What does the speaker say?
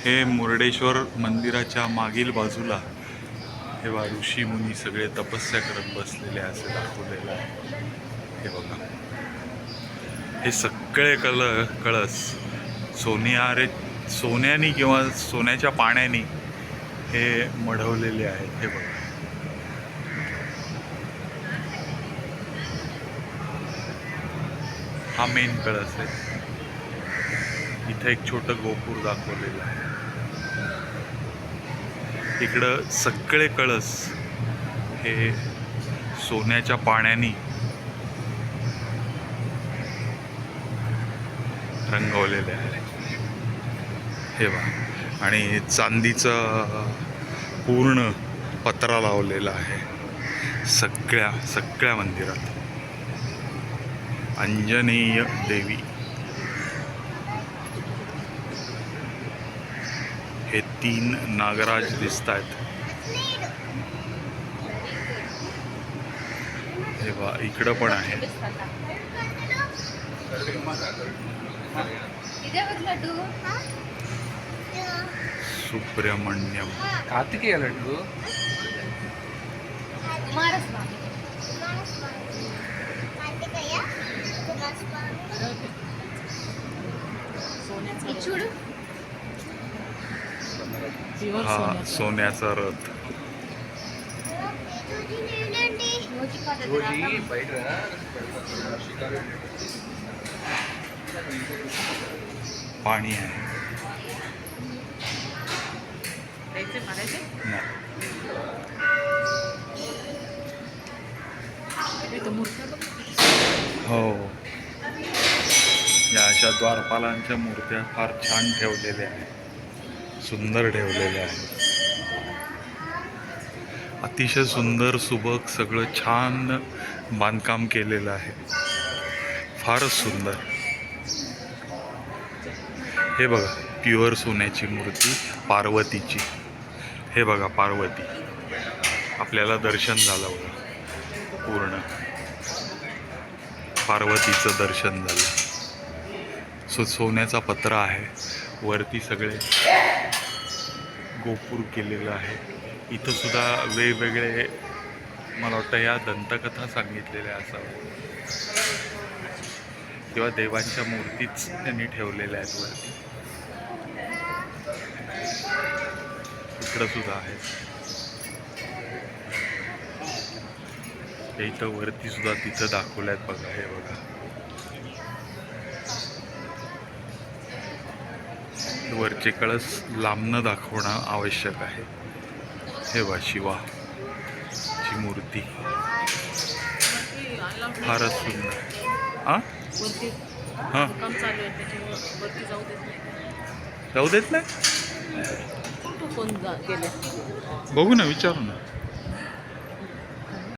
हे मुर्डेश्वर मंदिराच्या मागील बाजूला हे बघा ऋषी मुनी सगळे तपस्या करत बसलेले असे दाखवलेलं आहे. हे बघा हे सगळे कळस सोन्याने किंवा सोन्याच्या पाण्याने हे मढवलेले आहेत. हे बघा हा मेन कळस आहे. इथं एक छोटं गोपूर दाखवलेलं आहे. इकडं सगळे कळस हे सोन्याच्या पाण्याने रंगवलेले आहे. हे बघा आणि चांदीचं पूर्ण पत्रा लावलेला आहे सगळ्या मंदिरात. अंजनेय देवी हे 3 नागराज दिसत आहेत. हे बघा इकडं पण आहे. सुब्रमण्यम कार्तिकेय लड्डू हा सोन्याचा रथ. पाणी आहे. हो या अशा द्वारपालांच्या मूर्त्या फार छान ठेवलेल्या आहेत. सुंदर ठेवलेल्या आहेत. अतिशय सुंदर सुबक सगळं छान बांधकाम केलेलं आहे. फारच सुंदर. हे बघा प्युअर सोन्याची मूर्ती पार्वतीची. हे बघा पार्वती आपल्याला दर्शन झालं बघा. पूर्ण पार्वतीचं दर्शन झालं. सोन्याचा पत्रा आहे. वरती सगळे गोपूर केलेलं आहे. इथं सुद्धा वेगवेगळे मला वाटतं या दंतकथा सांगितलेल्या असाव्या किंवा देवांच्या मूर्तीच त्यांनी ठेवलेल्या आहेत वरती. इकडं सुद्धा आहे. इथं वरती सुद्धा तिथं दाखवल्या आहेत बघा. हे बघा वरचे कळस लांबणं दाखवणं आवश्यक आहे. हे बघा शिवाची मूर्ती फारच सुंदर. हां हां जाऊ देत नाही. बघू ना विचारू ना.